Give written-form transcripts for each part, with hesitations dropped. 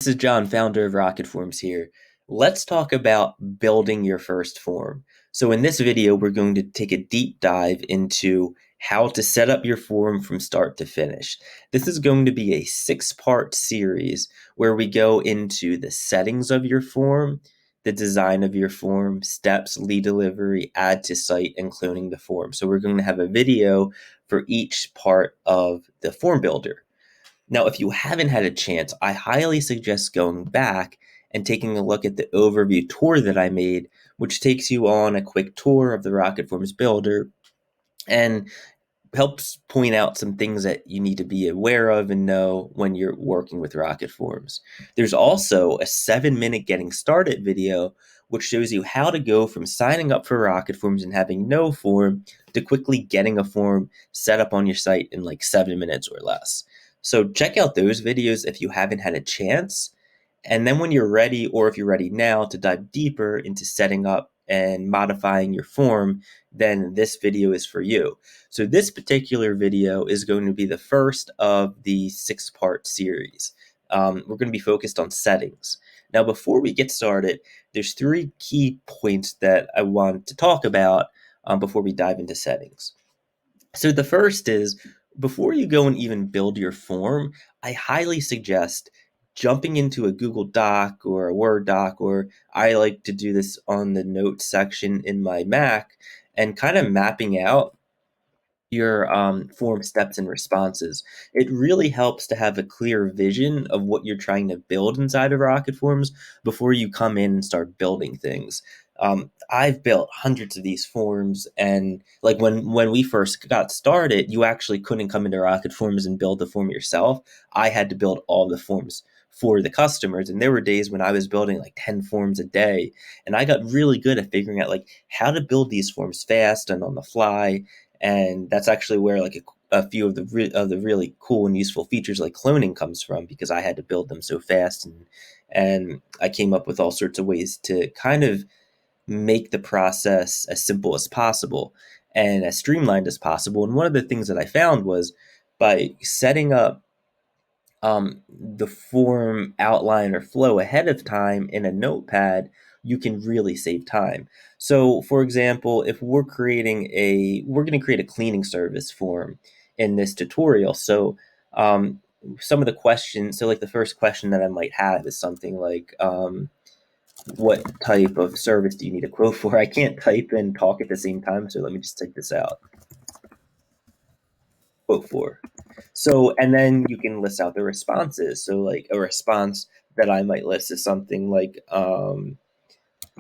This is John, founder of RocketForms here. Let's talk about building your first form. So in this video, we're going to take a deep dive into how to set up your form from start to finish. This is going to be a 6-part series where we go into the settings of your form, the design of your form, steps, lead delivery, add to site, and cloning the form. So we're going to have a video for each part of the form builder. Now, if you haven't had a chance, I highly suggest going back and taking a look at the overview tour that I made, which takes you on a quick tour of the RocketForms builder and helps point out some things that you need to be aware of and know when you're working with RocketForms. There's also a 7-minute getting started video, which shows you how to go from signing up for RocketForms and having no form to quickly getting a form set up on your site in like 7 minutes or less. So check out those videos if you haven't had a chance. And then when you're ready, or if you're ready now to dive deeper into setting up and modifying your form, then this video is for you. So this particular video is going to be the first of the 6-part series. We're going to be focused on settings. Now, before we get started, there's 3 key points that I want to talk about before we dive into settings. So the first is, before you go and even build your form, I highly suggest jumping into a Google Doc or a Word doc, or I like to do this on the notes section in my Mac, and kind of mapping out your form steps and responses. It really helps to have a clear vision of what you're trying to build inside of RocketForms before you come in and start building things. I've built hundreds of these forms, and like when we first got started, you actually couldn't come into RocketForms and build the form yourself. I had to build all the forms for the customers, and there were days when I was building like 10 forms a day, and I got really good at figuring out like how to build these forms fast and on the fly. And that's actually where like a few of the really cool and useful features like cloning comes from, because I had to build them so fast, and I came up with all sorts of ways to kind of make the process as simple as possible and as streamlined as possible. And one of the things that I found was, by setting up the form outline or flow ahead of time in a notepad, you can really save time. So, for example, if we're going to create a cleaning service form in this tutorial. So, some of the questions, so like the first question that I might have is something like, what type of service do you need a quote for? I can't type and talk at the same time, so let me just take this out. Quote for. So, and then you can list out the responses. So, like a response that I might list is something like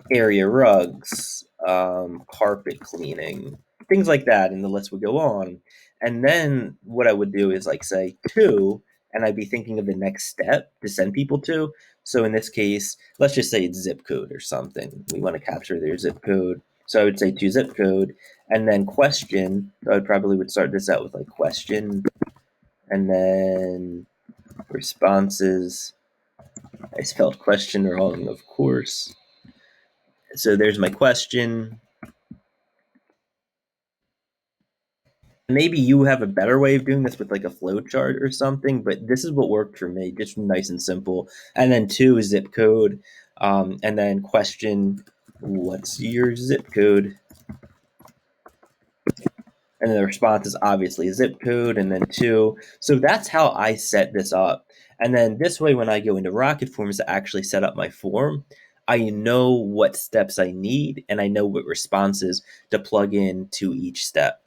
area rugs, carpet cleaning, things like that, and the list would go on. And then what I would do is like say 2, and I'd be thinking of the next step to send people to. So in this case, let's just say it's zip code or something. We want to capture their zip code. So I would say to zip code, and then question. So I probably would start this out with like question, and then responses. I spelled question wrong, of course. So there's my question. Maybe you have a better way of doing this with like a flow chart or something, but this is what worked for me, just nice and simple. And then 2 is zip code, and then question, what's your zip code? And then the response is obviously zip code, and then 2. So that's how I set this up. And then this way, when I go into RocketForms to actually set up my form, I know what steps I need, and I know what responses to plug in to each step.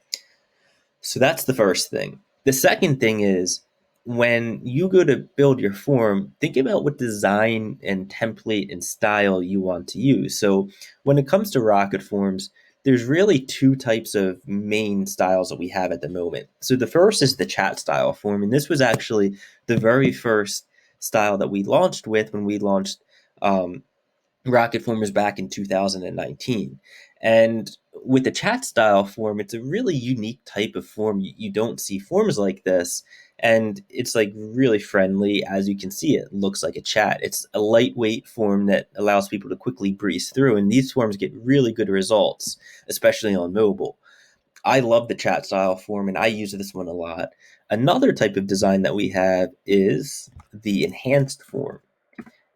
So that's the first thing. The second thing is, when you go to build your form, think about what design and template and style you want to use. So when it comes to RocketForms, there's really 2 types of main styles that we have at the moment. So the first is the chat style form, and this was actually the very first style that we launched with when we launched RocketForms back in 2019. And with the chat style form, it's a really unique type of form. You don't see forms like this. And it's like really friendly. As you can see, it looks like a chat. It's a lightweight form that allows people to quickly breeze through. And these forms get really good results, especially on mobile. I love the chat style form, and I use this one a lot. Another type of design that we have is the enhanced form.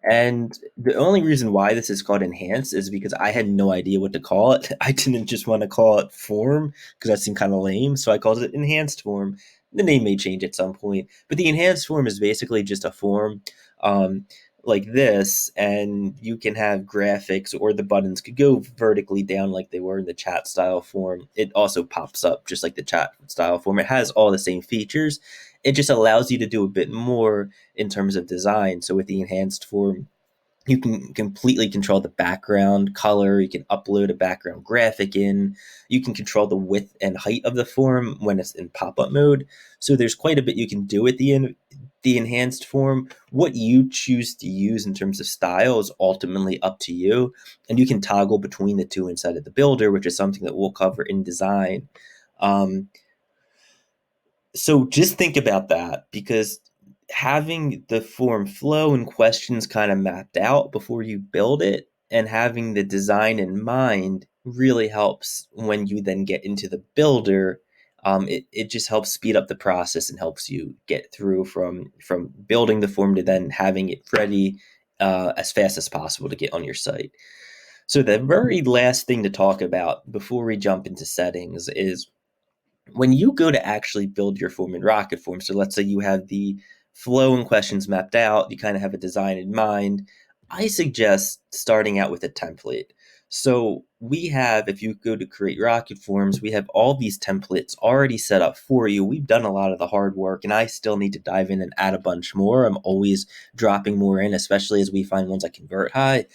And the only reason why this is called enhanced is because I had no idea what to call it. I didn't just want to call it form because that seemed kind of lame. So I called it enhanced form. The name may change at some point, but the enhanced form is basically just a form um, like this. And you can have graphics, or the buttons could go vertically down like they were in the chat style form. It also pops up just like the chat style form. It has all the same features. It just allows you to do a bit more in terms of design. So with the enhanced form, you can completely control the background color. You can upload a background graphic in. You can control the width and height of the form when it's in pop-up mode. So there's quite a bit you can do with the enhanced form. What you choose to use in terms of style is ultimately up to you, and you can toggle between the two inside of the builder, which is something that we'll cover in design. Um, so just think about that, because having the form flow and questions kind of mapped out before you build it and having the design in mind really helps when you then get into the builder. It just helps speed up the process and helps you get through from building the form to then having it ready as fast as possible to get on your site. So the very last thing to talk about before we jump into settings is when you go to actually build your form in RocketForm. So let's say you have the flow and questions mapped out, you kind of have a design in mind. I suggest starting out with a template. So we have, if you go to create RocketForms, we have all these templates already set up for you. We've done a lot of the hard work, and I still need to dive in and add a bunch more. I'm always dropping more in, especially as we find ones that convert high.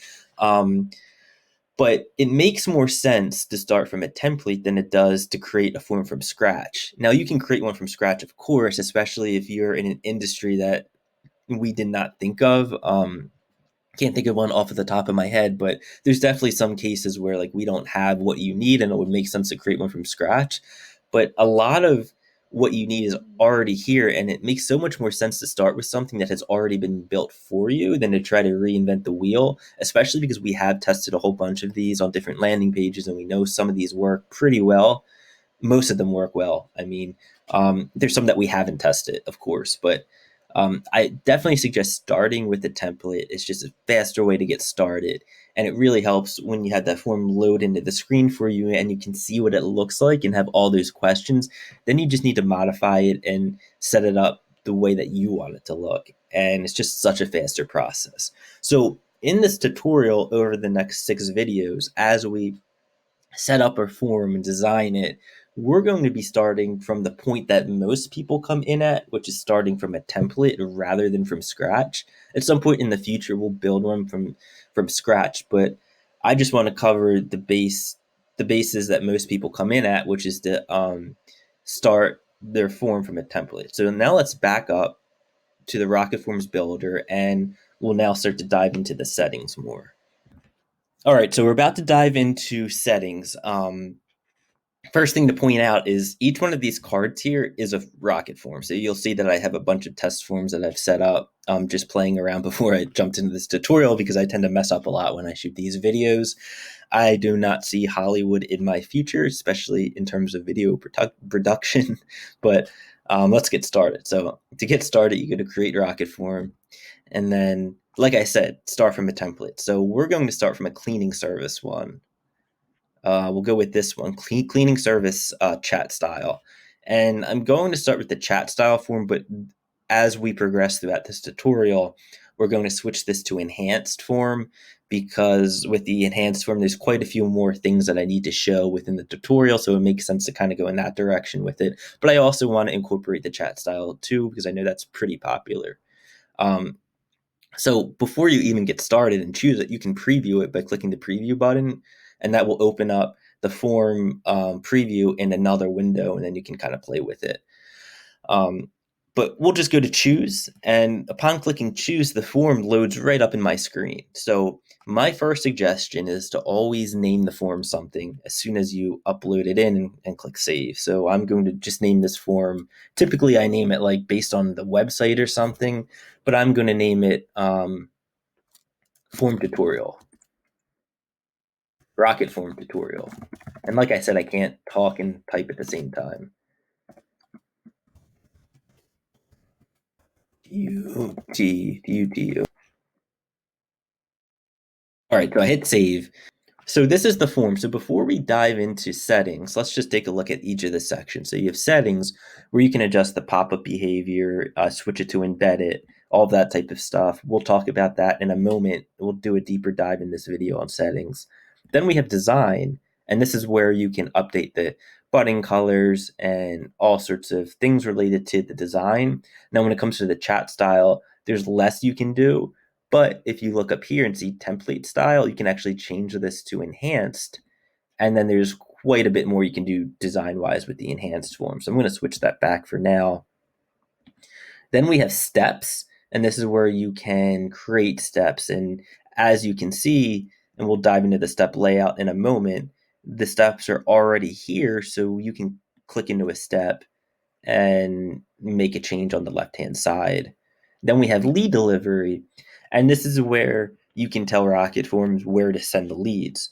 But it makes more sense to start from a template than it does to create a form from scratch. Now, you can create one from scratch, of course, especially if you're in an industry that we did not think of. Can't think of one off of the top of my head, but there's definitely some cases where like we don't have what you need and it would make sense to create one from scratch. But a lot of what you need is already here, and it makes so much more sense to start with something that has already been built for you than to try to reinvent the wheel, especially because we have tested a whole bunch of these on different landing pages and we know some of these work pretty well. Most of them work well. I mean, there's some that we haven't tested, of course, but I definitely suggest starting with the template. It's just a faster way to get started. And it really helps when you have that form load into the screen for you and you can see what it looks like and have all those questions. Then you just need to modify it and set it up the way that you want it to look. And it's just such a faster process. So in this tutorial over the next 6 videos, as we set up our form and design it, we're going to be starting from the point that most people come in at, which is starting from a template rather than from scratch. At some point in the future, we'll build one from scratch, but I just want to cover the bases that most people come in at, which is to start their form from a template. So now let's back up to the RocketForms builder, and we'll now start to dive into the settings more. All right, so we're about to dive into settings. First thing to point out is each one of these cards here is a rocket form. So you'll see that I have a bunch of test forms that I've set up just playing around before I jumped into this tutorial, because I tend to mess up a lot when I shoot these videos. I do not see Hollywood in my future, especially in terms of video production, but let's get started. So to get started, you go to create rocket form, and then, like I said, start from a template. So we're going to start from a cleaning service one. We'll go with this one, cleaning service chat style. And I'm going to start with the chat style form, but as we progress throughout this tutorial, we're going to switch this to enhanced form, because with the enhanced form, there's quite a few more things that I need to show within the tutorial. So it makes sense to kind of go in that direction with it. But I also want to incorporate the chat style too, because I know that's pretty popular. So before you even get started and choose it, you can preview it by clicking the preview button, and that will open up the form preview in another window, and then you can kind of play with it. But we'll just go to choose, and upon clicking choose, the form loads right up in my screen. So my first suggestion is to always name the form something as soon as you upload it in and click save. So I'm going to just name this form. Typically I name it like based on the website or something, but I'm going to name it form tutorial, rocket form tutorial. And like I said, I can't talk and type at the same time. U-T-U-T-U. All right, so I hit save. So this is the form. So before we dive into settings, let's just take a look at each of the sections. So you have settings where you can adjust the pop-up behavior, switch it to embed it, all of that type of stuff. We'll talk about that in a moment. We'll do a deeper dive in this video on settings. Then we have design, and this is where you can update the button colors and all sorts of things related to the design. Now, when it comes to the chat style, there's less you can do. But if you look up here and see template style, you can actually change this to enhanced. And then there's quite a bit more you can do design-wise with the enhanced form. So I'm going to switch that back for now. Then we have steps, and this is where you can create steps. And as you can see, and we'll dive into the step layout in a moment, the steps are already here. So you can click into a step and make a change on the left-hand side. Then we have lead delivery, and this is where you can tell RocketForms where to send the leads.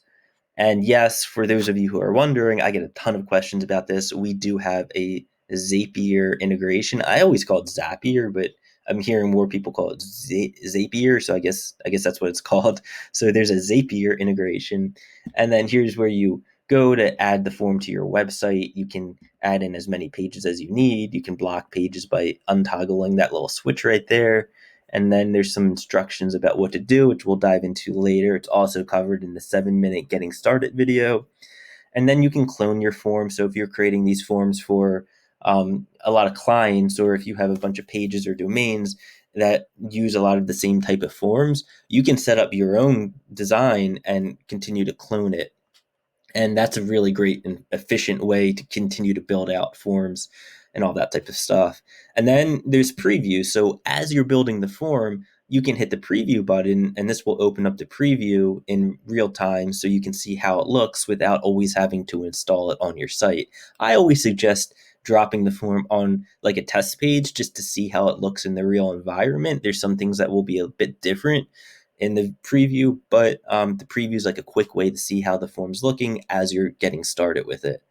And yes, for those of you who are wondering, I get a ton of questions about this. We do have a Zapier integration. I always call it Zapier, but I'm hearing more people call it Zapier, so I guess that's what it's called. So there's a Zapier integration, and then here's where you go to add the form to your website. You can add in as many pages as you need. You can block pages by untoggling that little switch right there. And then there's some instructions about what to do, which we'll dive into later. It's also covered in the 7-minute getting started video. And then you can clone your form. So if you're creating these forms for a lot of clients, or if you have a bunch of pages or domains that use a lot of the same type of forms, you can set up your own design and continue to clone it. And that's a really great and efficient way to continue to build out forms and all that type of stuff. And then there's preview. So as you're building the form, you can hit the preview button, and this will open up the preview in real time so you can see how it looks without always having to install it on your site. I always suggest dropping the form on like a test page just to see how it looks in the real environment. There's some things that will be a bit different in the preview, but the preview is like a quick way to see how the form's looking as you're getting started with it.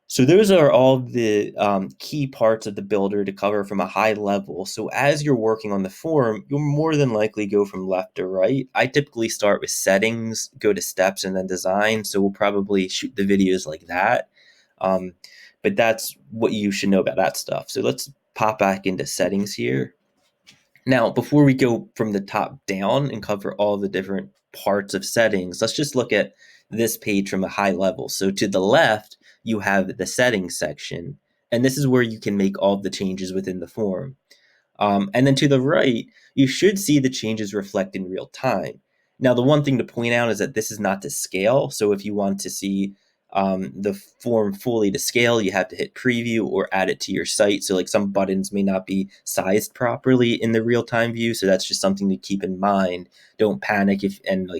So those are all the key parts of the builder to cover from a high level. So as you're working on the form, you'll more than likely go from left to right. I typically start with settings, go to steps, and then design. So we'll probably shoot the videos like that. But that's what you should know about that stuff. So let's pop back into settings here. Now, before we go from the top down and cover all the different parts of settings, let's just look at this page from a high level. So to the left, you have the settings section, and this is where you can make all the changes within the form. And then to the right, you should see the changes reflect in real time. Now, the one thing to point out is that this is not to scale. So if you want to see the form fully to scale, you have to hit preview or add it to your site. So like some buttons may not be sized properly in the real-time view. So that's just something to keep in mind. Don't panic and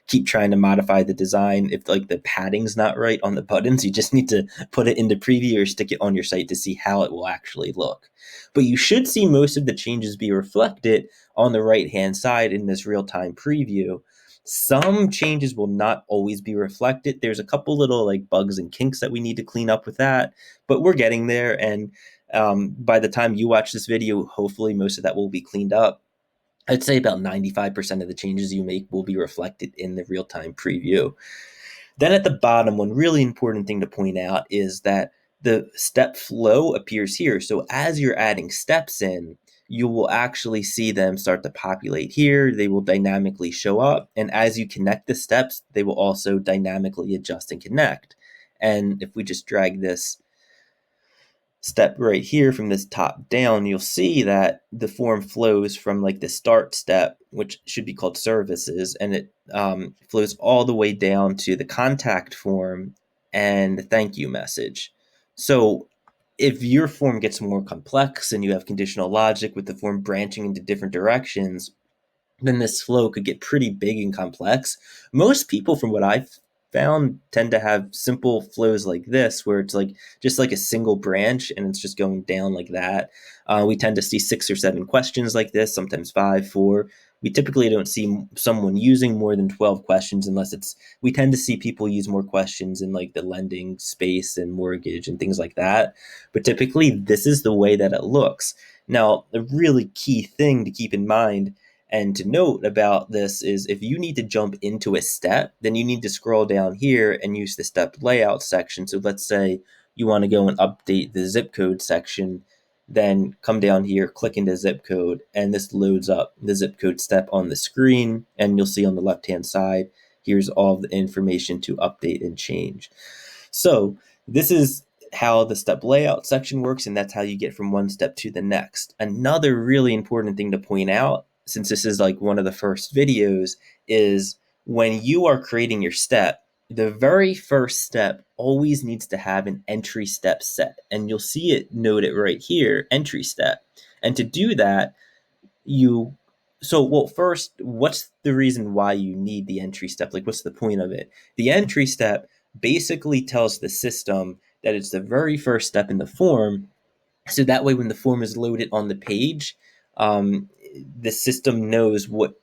keep trying to modify the design if like the padding's not right on the buttons. You just need to put it into preview or stick it on your site to see how it will actually look. But you should see most of the changes be reflected on the right-hand side in this real-time preview. Some changes will not always be reflected. There's a couple little like bugs and kinks that we need to clean up with that, but we're getting there. And by the time you watch this video, hopefully most of that will be cleaned up. I'd say about 95% of the changes you make will be reflected in the real-time preview. Then at the bottom, one really important thing to point out is that the step flow appears here. So as you're adding steps in, you will actually see them start to populate here. They will dynamically show up. And as you connect the steps, they will also dynamically adjust and connect. And if we just drag this step right here from this top down, you'll see that the form flows from like the start step, which should be called services, and it flows all the way down to the contact form and the thank you message. So if your form gets more complex and you have conditional logic with the form branching into different directions, then this flow could get pretty big and complex. Most people, from what I've found, tend to have simple flows like this, where it's like just like a single branch and it's just going down like that. We tend to see 6 or 7 questions like this, sometimes 5, 4. We typically don't see someone using more than 12 questions unless we tend to see people use more questions in like the lending space and mortgage and things like that. But typically this is the way that it looks. Now, the really key thing to keep in mind And to note about this is if you need to jump into a step, then you need to scroll down here and use the step layout section. So let's say you want to go and update the zip code section, then come down here, click into zip code, and this loads up the zip code step on the screen. And you'll see on the left-hand side, here's all of the information to update and change. So this is how the step layout section works, and that's how you get from one step to the next. Another really important thing to point out, since this is like one of the first videos, is when you are creating your step, the very first step always needs to have an entry step set. And you'll see it noted right here, entry step. And to do that, first, what's the reason why you need the entry step? Like, what's the point of it? The entry step basically tells the system that it's the very first step in the form. So that way, when the form is loaded on the page, the system knows what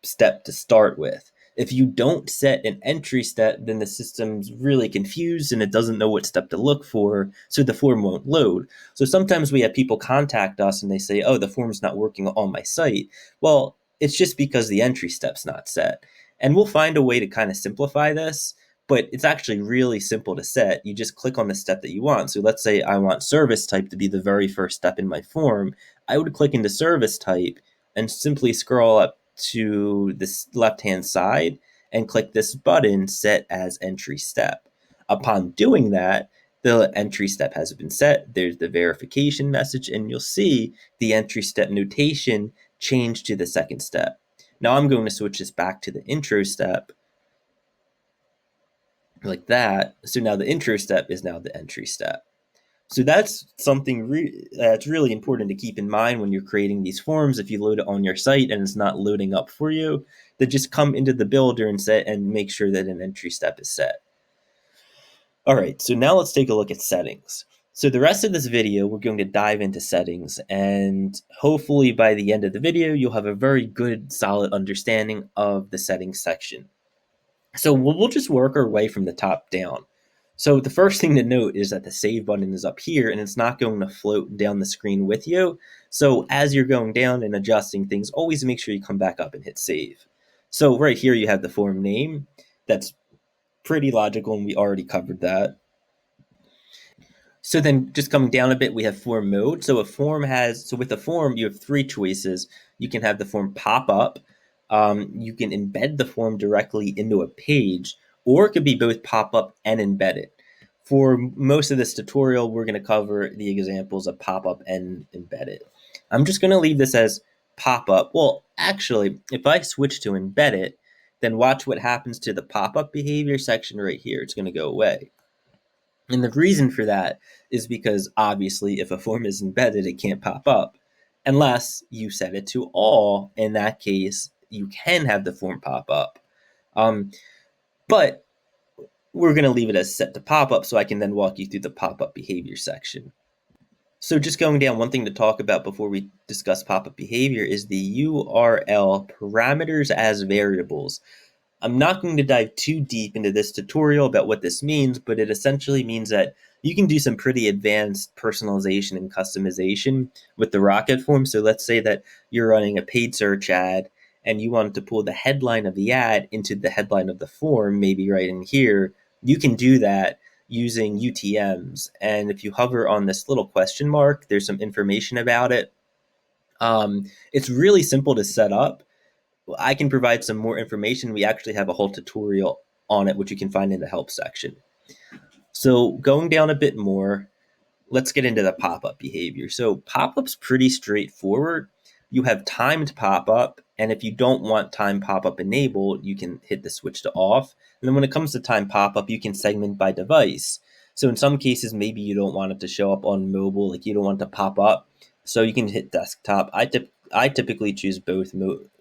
step to start with. If you don't set an entry step, then the system's really confused and it doesn't know what step to look for, so the form won't load. So sometimes we have people contact us and they say, oh, the form's not working on my site. Well, it's just because the entry step's not set. And we'll find a way to kind of simplify this, but it's actually really simple to set. You just click on the step that you want. So let's say I want service type to be the very first step in my form. I would click into service type and simply scroll up to the left-hand side and click this button, set as entry step. Upon doing that, the entry step has been set. There's the verification message, and you'll see the entry step notation change to the second step. Now I'm going to switch this back to the intro step like that. So now the intro step is now the entry step. So that's something that's really important to keep in mind when you're creating these forms. If you load it on your site and it's not loading up for you, then just come into the builder and set and make sure that an entry step is set. All right, so now let's take a look at settings. So the rest of this video, we're going to dive into settings, and hopefully by the end of the video, you'll have a very good, solid understanding of the settings section. So we'll just work our way from the top down. So the first thing to note is that the save button is up here and it's not going to float down the screen with you. So as you're going down and adjusting things, always make sure you come back up and hit save. So right here you have the form name. That's pretty logical and we already covered that. So then just coming down a bit, we have form mode. So with a form, you have three choices. You can have the form pop up. You can embed the form directly into a page, or it could be both pop up and embedded. For most of this tutorial, we're going to cover the examples of pop up and embedded. I'm just going to leave this as pop up. Well, actually, if I switch to embedded, then watch what happens to the pop up behavior section right here. It's going to go away. And the reason for that is because obviously if a form is embedded, it can't pop up unless you set it to all. In that case, you can have the form pop up. But we're going to leave it as set to pop up so I can then walk you through the pop up behavior section. So just going down, one thing to talk about before we discuss pop up behavior is the URL parameters as variables. I'm not going to dive too deep into this tutorial about what this means, but it essentially means that you can do some pretty advanced personalization and customization with the RocketForm. So let's say that you're running a paid search ad and you want to pull the headline of the ad into the headline of the form, maybe right in here. You can do that using UTMs. And if you hover on this little question mark, there's some information about it. It's really simple to set up. I can provide some more information. We actually have a whole tutorial on it, which you can find in the help section. So going down a bit more, let's get into the pop-up behavior. So pop-up's pretty straightforward. You have timed pop-up, and if you don't want time pop-up enabled, you can hit the switch to off. And then when it comes to time pop-up, you can segment by device. So in some cases, maybe you don't want it to show up on mobile, like you don't want it to pop up. So you can hit desktop. I typically choose both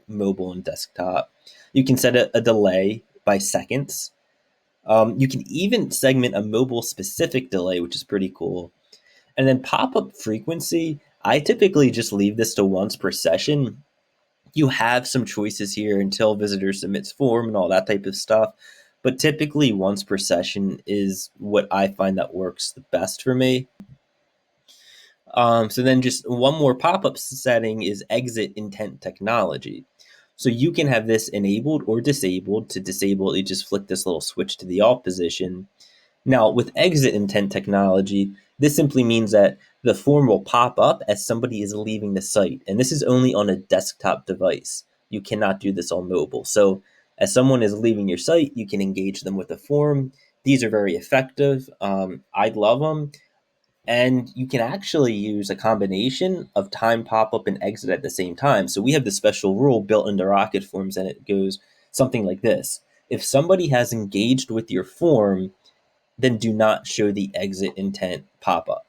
mobile and desktop. You can set a delay by seconds. You can even segment a mobile specific delay, which is pretty cool. And then pop-up frequency, I typically just leave this to once per session. You have some choices here until visitor submits form and all that type of stuff. But typically once per session is what I find that works the best for me. So then just one more pop-up setting is exit intent technology. So you can have this enabled or disabled. To disable, you just flick this little switch to the off position. Now, with exit intent technology, this simply means that the form will pop up as somebody is leaving the site. And this is only on a desktop device. You cannot do this on mobile. So as someone is leaving your site, you can engage them with a form. These are very effective. I love them. And you can actually use a combination of time pop-up and exit at the same time. So we have this special rule built into RocketForms, and it goes something like this. If somebody has engaged with your form, then do not show the exit intent pop-up.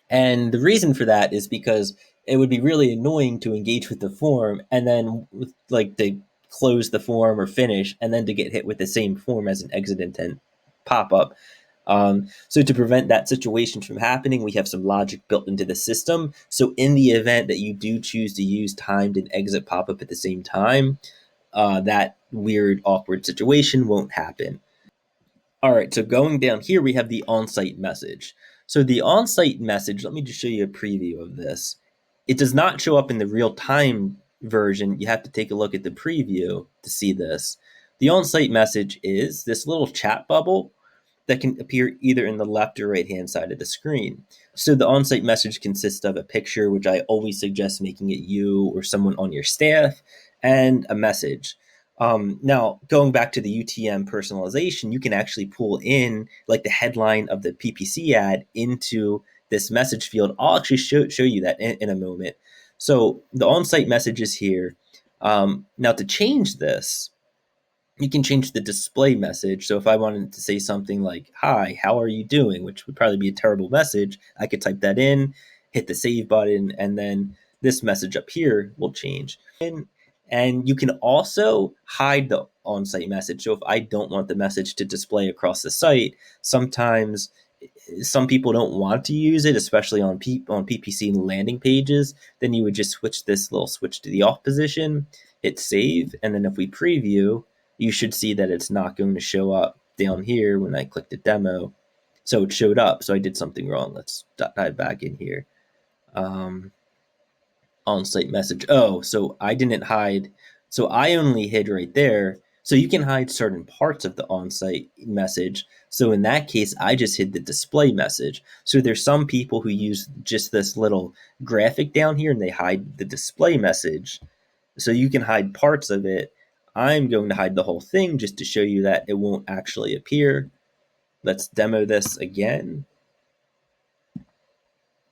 And the reason for that is because it would be really annoying to engage with the form and then like to close the form or finish and then to get hit with the same form as an exit intent pop-up. So to prevent that situation from happening, we have some logic built into the system. So in the event that you do choose to use timed and exit pop-up at the same time, that weird, awkward situation won't happen. All right, so going down here, we have the on-site message. So the on-site message, let me just show you a preview of this. It does not show up in the real-time version. You have to take a look at the preview to see this. The on-site message is this little chat bubble that can appear either in the left or right-hand side of the screen. So the on-site message consists of a picture, which I always suggest making it you or someone on your staff, and a message. Now, going back to the UTM personalization, you can actually pull in like the headline of the PPC ad into this message field. I'll actually show you that in a moment. So the on-site message is here. Now to change this, you can change the display message. So if I wanted to say something like, "Hi, how are you doing?" which would probably be a terrible message, I could type that in, hit the save button, and then this message up here will change. And you can also hide the on-site message. So if I don't want the message to display across the site, sometimes some people don't want to use it, especially on PPC landing pages. Then you would just switch this little switch to the off position, hit save, and then if we preview, you should see that it's not going to show up down here when I click the demo. So it showed up, so I did something wrong. Let's dive back in here. On-site message. Oh, so I didn't hide. So I only hid right there. So you can hide certain parts of the on-site message. So in that case, I just hid the display message. So there's some people who use just this little graphic down here and they hide the display message. So you can hide parts of it. I'm going to hide the whole thing just to show you that it won't actually appear. Let's demo this again.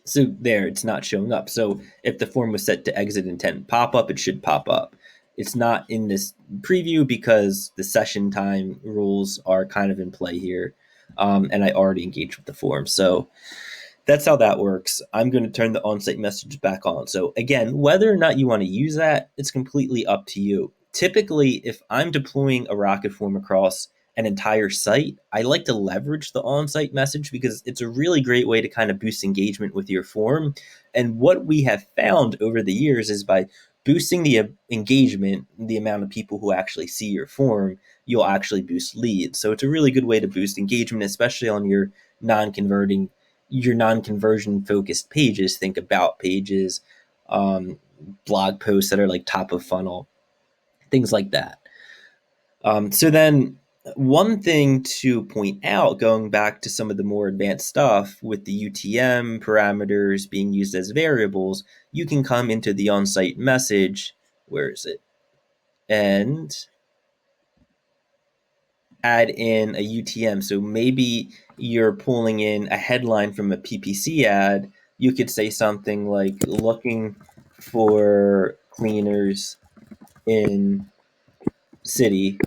So there, it's not showing up. So if the form was set to exit intent pop up, it should pop up. It's not in this preview because the session time rules are kind of in play here. And I already engaged with the form. So that's how that works. I'm going to turn the on-site message back on. So again, whether or not you want to use that, it's completely up to you. Typically, if I'm deploying a RocketForm across an entire site, I like to leverage the on-site message because it's a really great way to kind of boost engagement with your form. And what we have found over the years is by boosting the engagement, the amount of people who actually see your form, you'll actually boost leads. So it's a really good way to boost engagement, especially on your non-conversion focused pages. Think about pages, blog posts that are like top of funnel, things like that. So then one thing to point out, going back to some of the more advanced stuff with the UTM parameters being used as variables, you can come into the on-site message, where is it? And add in a UTM. So maybe you're pulling in a headline from a PPC ad. You could say something like looking for cleaners in city.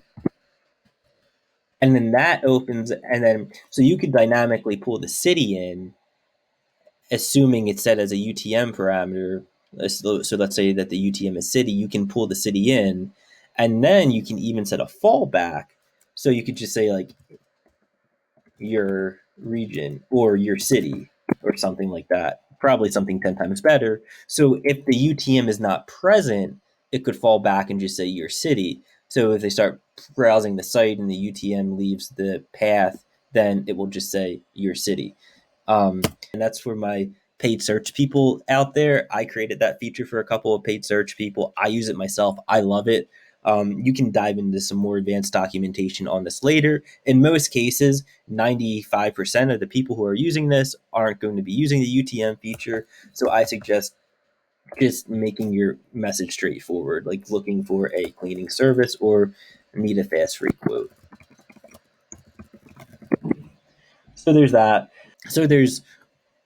And then that opens, and then so you could dynamically pull the city in, assuming it's set as a UTM parameter. So let's say that the UTM is city, you can pull the city in, and then you can even set a fallback. So you could just say like your region or your city or something like that. Probably something 10 times better. So if the UTM is not present, it could fall back and just say your city. So if they start browsing the site and the UTM leaves the path, then it will just say your city. And that's for my paid search people out there. I created that feature for a couple of paid search people. I use it myself. I love it. You can dive into some more advanced documentation on this later. In most cases, 95% of the people who are using this aren't going to be using the UTM feature. So I suggest just making your message straightforward, like looking for a cleaning service or need a fast free quote. So there's that. So there's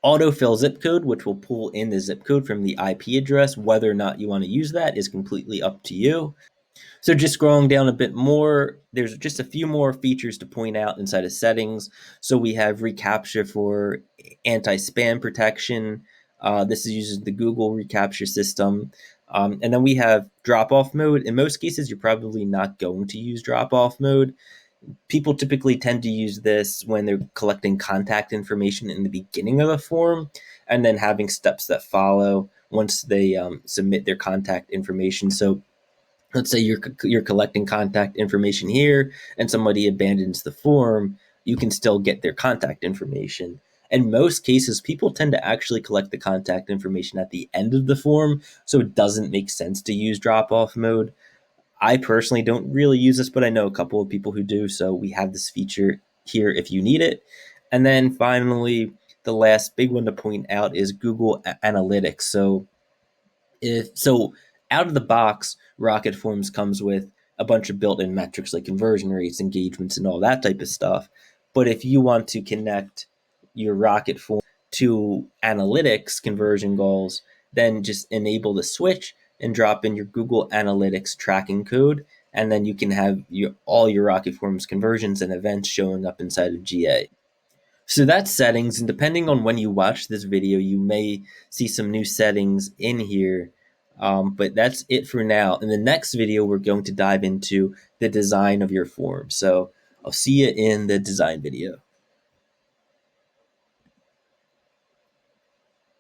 autofill zip code, which will pull in the zip code from the IP address. Whether or not you want to use that is completely up to you. So just scrolling down a bit more, there's just a few more features to point out inside of settings. So we have Recaptcha for anti-spam protection. This is using the Google Recaptcha system. And then we have drop-off mode. In most cases, you're probably not going to use drop-off mode. People typically tend to use this when they're collecting contact information in the beginning of a form and then having steps that follow once they submit their contact information. So let's say you're collecting contact information here and somebody abandons the form, you can still get their contact information. In most cases, people tend to actually collect the contact information at the end of the form, so it doesn't make sense to use drop-off mode. I personally don't really use this, but I know a couple of people who do, so we have this feature here if you need it. And then finally, the last big one to point out is Google Analytics. So out of the box, RocketForms comes with a bunch of built-in metrics like conversion rates, engagements, and all that type of stuff. But if you want to connect your RocketForm to analytics conversion goals, then just enable the switch and drop in your Google Analytics tracking code, and then you can have all your RocketForms conversions and events showing up inside of GA. So that's settings, and depending on when you watch this video, you may see some new settings in here. But that's it for now. In the next video, we're going to dive into the design of your form. So I'll see you in the design video.